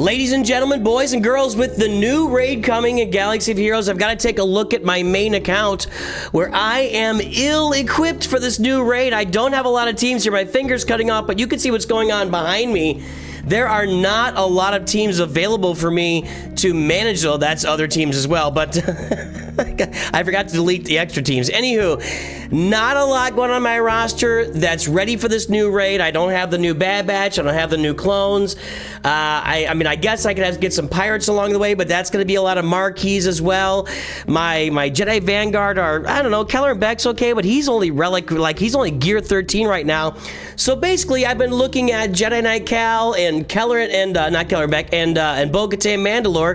Ladies and gentlemen, boys and girls, with the new raid coming in Galaxy of Heroes, I've got to take a look at my main account where I am ill-equipped for this new raid. I don't have a lot of teams here. My finger's cutting off, but you can see what's going on behind me. There are not a lot of teams available for me to manage, though. That's other teams as well, but I forgot to delete the extra teams. Anywho, not a lot going on my roster that's ready for this new raid. I don't have the new Bad Batch. I don't have the new clones. I mean, I guess I could get some pirates along the way, but that's going to be a lot of marquees as well. My Jedi Vanguard are, I don't know, Keller and Beck's okay, but he's only relic, like he's only gear 13 right now. So basically, I've been looking at Jedi Knight Cal and Keller and not Keller and Beck and Bokatan Mandalor.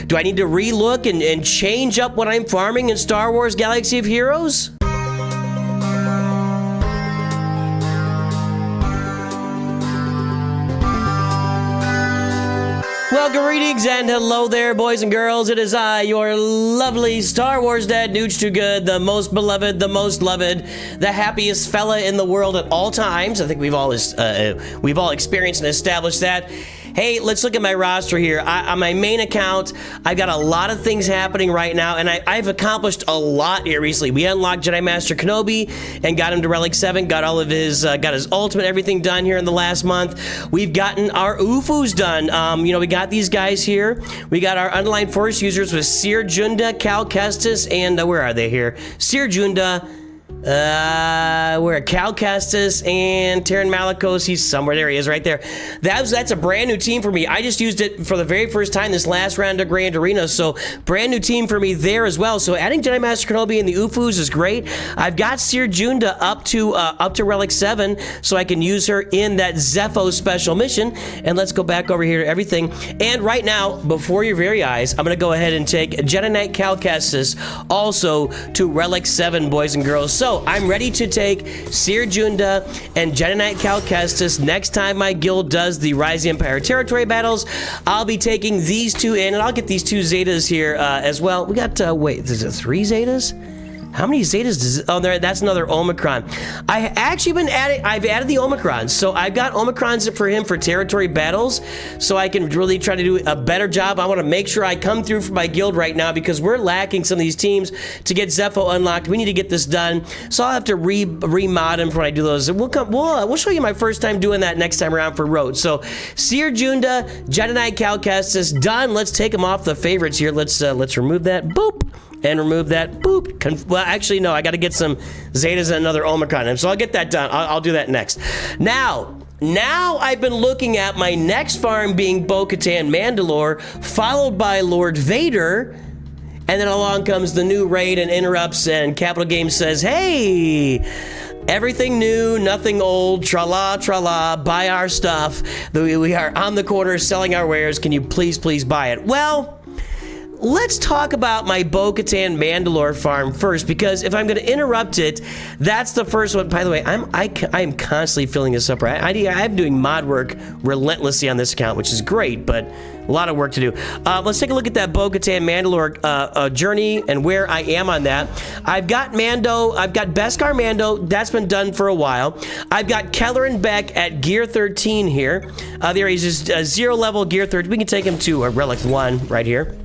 Do I need to relook and change up what I'm farming in Star Wars Galaxy of Heroes? Well, greetings and hello there, boys and girls. It is I, your lovely Star Wars dad, Nooch Too Good, the most beloved, the most loved, the happiest fella in the world at all times. I think we've all experienced and established that. Hey, let's look at my roster here. On my main account, I've got a lot of things happening right now, and I've accomplished a lot here recently. We unlocked Jedi Master Kenobi and got him to Relic 7, got all of his, got his ultimate, everything done here in the last month. We've gotten our UFUs done. You know, we got these guys here. We got our underlined force users with Seer Junda, Cal Kestis, and where are they here? Seer Junda. We're at Cal Kestis and Terran Malicos. He's somewhere. There he is, right there. That's a brand new team for me. I just used it for the very first time this last round of Grand Arena, so brand new team for me there as well. So adding Jedi Master Kenobi and the UFUs is great. I've got Seer Junda up to Relic 7, so I can use her in that Zepho special mission. And let's go back over here to everything. And right now, before your very eyes, I'm going to go ahead and take Jedi Knight Cal Kestis also to Relic 7, boys and girls. So I'm ready to take Seer Junda and Jedi Knight Cal Kestis. Next time my guild does the Rising Empire territory battles, I'll be taking these two in, and I'll get these two Zetas here as well. We got, wait, is it 3 Zetas? How many Zetas does it? Oh, that's another Omicron. I've added the Omicrons. So I've got Omicrons for him for territory battles, so I can really try to do a better job. I want to make sure I come through for my guild right now because we're lacking some of these teams to get Zepho unlocked. We need to get this done. So I'll have to remod him when I do those. We'll show you my first time doing that next time around for Road. So Seer Junda, Jedi Knight Cal Kestis, done. Let's take them off the favorites here. Let's remove that. Boop. And remove that, boop. Well, actually, no, I got to get some Zetas and another Omicron. So I'll get that done. I'll do that next. Now I've been looking at my next farm being Bokatan Mandalor, followed by Lord Vader, and then along comes the new raid and interrupts, and Capital Games says, hey, everything new, nothing old, tra-la, tra-la, buy our stuff. We are on the corner selling our wares. Can you please buy it? Well, let's talk about my Bokatan Mandalor farm first, because if I'm going to interrupt it, that's the first one. By the way, I'm constantly filling this up. Right, I'm doing mod work relentlessly on this account, which is great, but a lot of work to do. Let's take a look at that Bokatan Mandalor journey and where I am on that. I've got Mando. I've got Beskar Mando. That's been done for a while. I've got Keller and Beck at Gear 13 here. There he's just 0 level Gear 13. We can take him to a Relic 1 right here.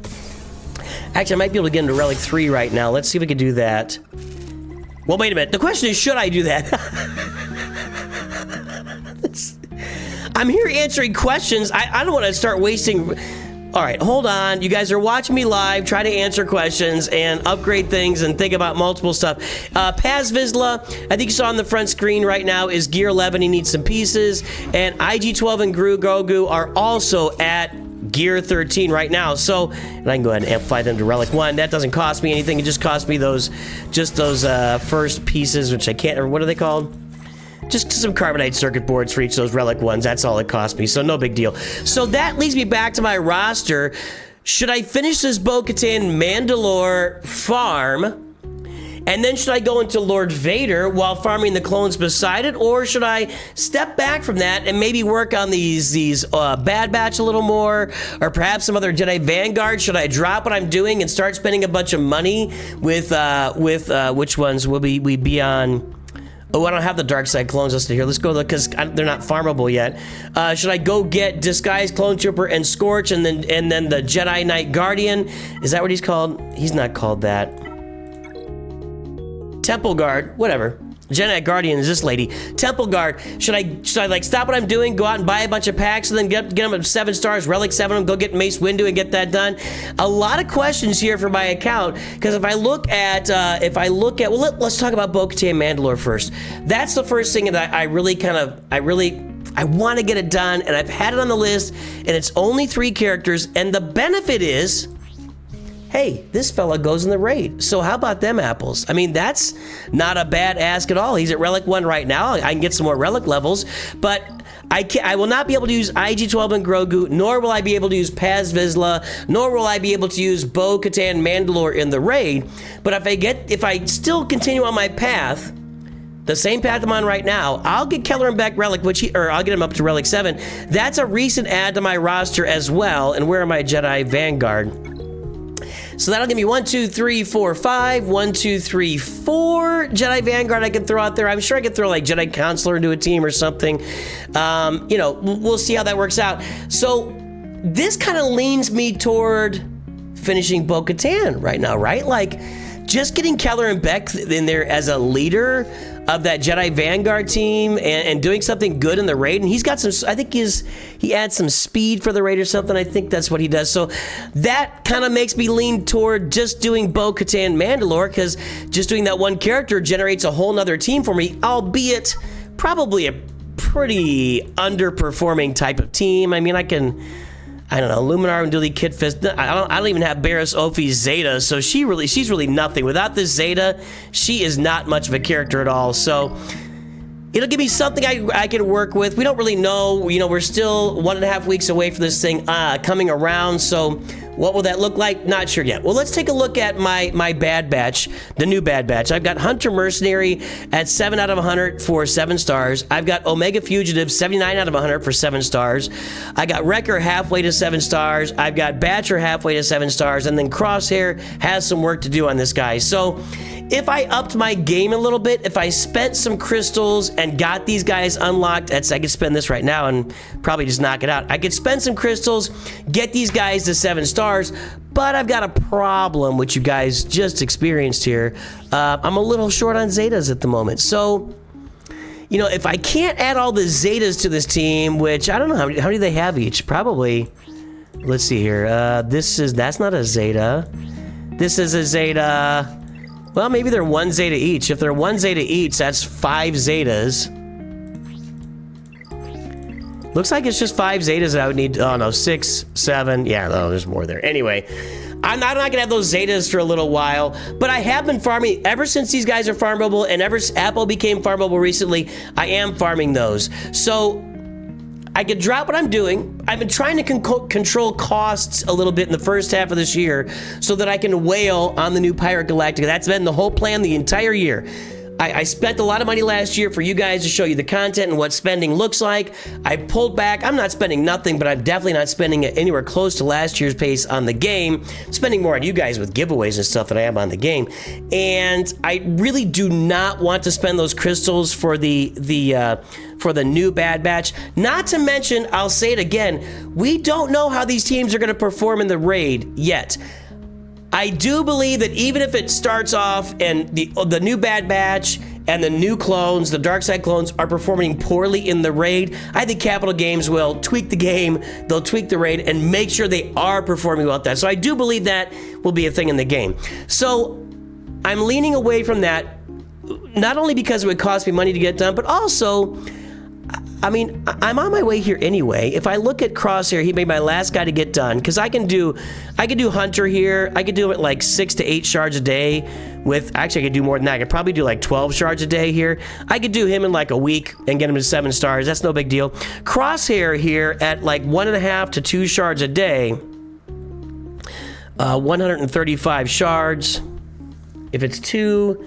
Actually, I might be able to get into Relic 3 right now. Let's see if we can do that. Well, wait a minute. The question is, should I do that? I'm here answering questions. I don't want to start wasting... All right, hold on. You guys are watching me live, try to answer questions and upgrade things and think about multiple stuff. Paz Vizsla, I think you saw on the front screen right now, is Gear 11. He needs some pieces. And IG-12 and Grogu are also at Gear 13 right now, so and I can go ahead and amplify them to Relic 1. That doesn't cost me anything. It just cost me those first pieces, which I can't, or what are they called? Just some carbonite circuit boards for each of those Relic 1s. That's all it cost me, so no big deal. So that leads me back to my roster. Should I finish this Bokatan Mandalor farm, and then should I go into Lord Vader while farming the clones beside it, or should I step back from that and maybe work on these Bad Batch a little more, or perhaps some other Jedi Vanguard? Should I drop what I'm doing and start spending a bunch of money with which ones will we be on? Oh, I don't have the dark side clones listed here. Let's go because they're not farmable yet. Should I go get Disguise, Clone Trooper, and Scorch, and then the Jedi Knight Guardian? Is that what he's called? He's not called that. Temple Guard, whatever. Jedi Guardian is this lady. Temple Guard. Should I like stop what I'm doing, go out and buy a bunch of packs, and then get them at 7 stars, Relic 7 them, go get Mace Windu and get that done? A lot of questions here for my account, because if I look at, well, let's talk about Bokatan Mandalor first. That's the first thing that I want to get it done, and I've had it on the list, and it's only 3 characters, and the benefit is, hey, this fella goes in the raid. So how about them apples? I mean, that's not a bad ask at all. He's at Relic 1 right now. I can get some more Relic levels, but I will not be able to use IG-12 and Grogu, nor will I be able to use Paz Vizsla, nor will I be able to use Bo-Katan Mandalore in the raid. But if I still continue on my path, the same path I'm on right now, I'll get Kelleran Beck Relic, I'll get him up to Relic 7. That's a recent add to my roster as well. And where are my Jedi Vanguard? So that'll give me 1, 2, 3, 4, 5. 1, 2, 3, 4 Jedi Vanguard I can throw out there. I'm sure I could throw like Jedi Counselor into a team or something. You know, we'll see how that works out. So this kind of leans me toward finishing Bo-Katan right now, right? Like just getting Kelleran Beck in there as a leader of that Jedi Vanguard team and doing something good in the raid. And he's got some, I think he adds some speed for the raid or something. I think that's what he does. So that kind of makes me lean toward just doing Bo-Katan Mandalore, because just doing that one character generates a whole nother team for me, albeit probably a pretty underperforming type of team. I mean, I don't know, Luminar and Dooley Kit Fist. I don't even have Barriss Ophi's Zeta, so she's really nothing. Without this Zeta, she is not much of a character at all. So it'll give me something I can work with. We don't really know. You know, we're still 1.5 weeks away from this thing coming around. So what will that look like? Not sure yet. Well, let's take a look at my Bad Batch, the new Bad Batch. I've got Hunter Mercenary at 7 out of 100 for 7 stars. I've got Omega Fugitive 79 out of 100 for 7 stars. I got Wrecker halfway to 7 stars. I've got Batcher halfway to 7 stars. And then Crosshair has some work to do on this guy. So if I upped my game a little bit, if I spent some crystals and got these guys unlocked, I could spend this right now and probably just knock it out. I could spend some crystals, get these guys to 7 stars, but I've got a problem, which you guys just experienced here. I'm a little short on Zetas at the moment. So, you know, if I can't add all the Zetas to this team, which I don't know, how many do they have each? Probably, let's see here. That's not a Zeta. This is a Zeta. Well, maybe they're 1 Zeta each. If they're 1 Zeta each, that's 5 Zetas. Looks like it's just 5 Zetas that I would need. Oh, no, 6, 7. Yeah, no, there's more there. Anyway, I'm not going to have those Zetas for a little while, but I have been farming ever since these guys are farmable, and ever since Apple became farmable recently, I am farming those. So I could drop what I'm doing. I've been trying to control costs a little bit in the first half of this year so that I can whale on the new Pirate Galactica. That's been the whole plan the entire year. I spent a lot of money last year for you guys to show you the content and what spending looks like. I pulled back. I'm not spending nothing, but I'm definitely not spending it anywhere close to last year's pace on the game. I'm spending more on you guys with giveaways and stuff than I am on the game. And I really do not want to spend those crystals for the new Bad Batch. Not to mention, I'll say it again, we don't know how these teams are going to perform in the raid yet. I do believe that even if it starts off and the new Bad Batch and the new clones, the Dark Side clones, are performing poorly in the raid, I think Capital Games will tweak the game, they'll tweak the raid, and make sure they are performing well at that. So I do believe that will be a thing in the game. So I'm leaning away from that, not only because it would cost me money to get done, but also, I mean, I'm on my way here anyway. If I look at Crosshair, he made my last guy to get done, because I can do Hunter here. I could do it like 6 to 8 shards a day with, actually I could do more than that. I could probably do like 12 shards a day here. I could do him in like a week and get him to 7 stars. That's no big deal. Crosshair here at like 1.5 to 2 shards a day. 135 shards. If it's 2,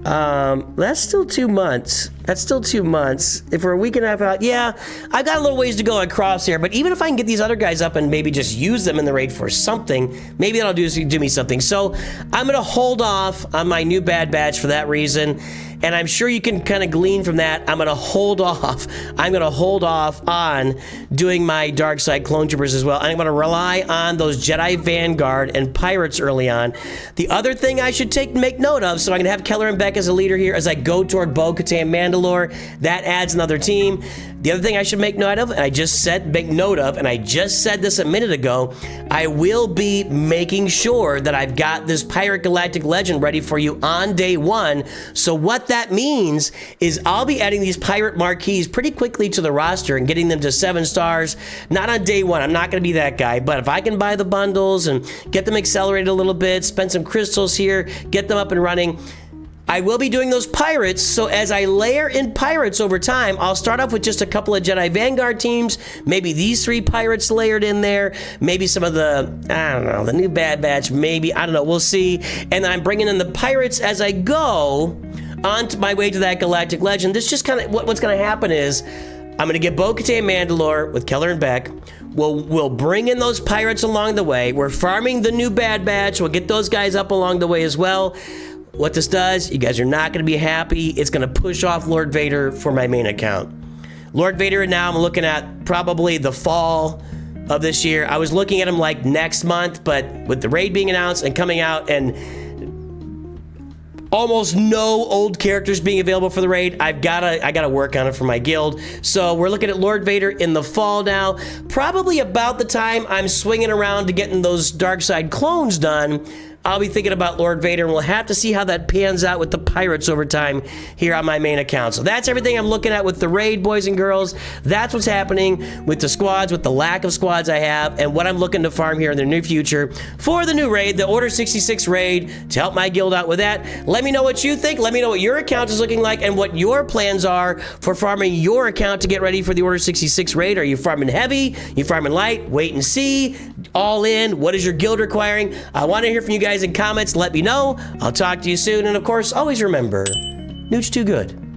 that's still 2 months. That's still 2 months. If we're a week and a half out, yeah, I've got a little ways to go on Crosshair, but even if I can get these other guys up and maybe just use them in the raid for something, maybe that'll do me something. So I'm going to hold off on my new Bad Batch for that reason. And I'm sure you can kind of glean from that. I'm going to hold off. I'm going to hold off on doing my Dark Side Clone Troopers as well. I'm going to rely on those Jedi Vanguard and Pirates early on. The other thing I should make note of, so I'm going to have Keller and Beck as a leader here as I go toward Bokatan Mandalor. That adds another team. The other thing I should make note of, and I just said this a minute ago, I will be making sure that I've got this Pirate Galactic Legend ready for you on day 1. So what that means is I'll be adding these pirate marquees pretty quickly to the roster and getting them to 7 stars. Not on day 1, I'm not going to be that guy, but if I can buy the bundles and get them accelerated a little bit, spend some crystals here, get them up and running, I will be doing those pirates. So as I layer in pirates over time, I'll start off with just a couple of Jedi Vanguard teams, maybe these 3 pirates layered in there, maybe some of the, I don't know, the new Bad Batch, maybe, I don't know, we'll see. And I'm bringing in the pirates as I go on to my way to that Galactic Legend. This just kind of, what's going to happen is, I'm going to get Bokatan Mandalor with Keller and Beck. We'll bring in those pirates along the way. We're farming the new Bad Batch. We'll get those guys up along the way as well. What this does, you guys are not going to be happy. It's going to push off Lord Vader for my main account. Lord Vader, now I'm looking at probably the fall of this year. I was looking at him like next month, but with the raid being announced and coming out and almost no old characters being available for the raid, I gotta work on it for my guild. So we're looking at Lord Vader in the fall now. Probably about the time I'm swinging around to getting those Dark Side clones done, I'll be thinking about Lord Vader, and we'll have to see how that pans out with the pirates over time here on my main account. So that's everything I'm looking at with the raid, boys and girls. That's what's happening with the squads, with the lack of squads I have, and what I'm looking to farm here in the near future for the new raid, the Order 66 raid, to help my guild out with that. Let me know what you think. Let me know what your account is looking like and what your plans are for farming your account to get ready for the Order 66 raid. Are you farming heavy? You farming light? Wait and see. All in? What is your guild requiring? I want to hear from you guys in comments. Let me know. I'll talk to you soon. And of course, always remember, Nooch too good.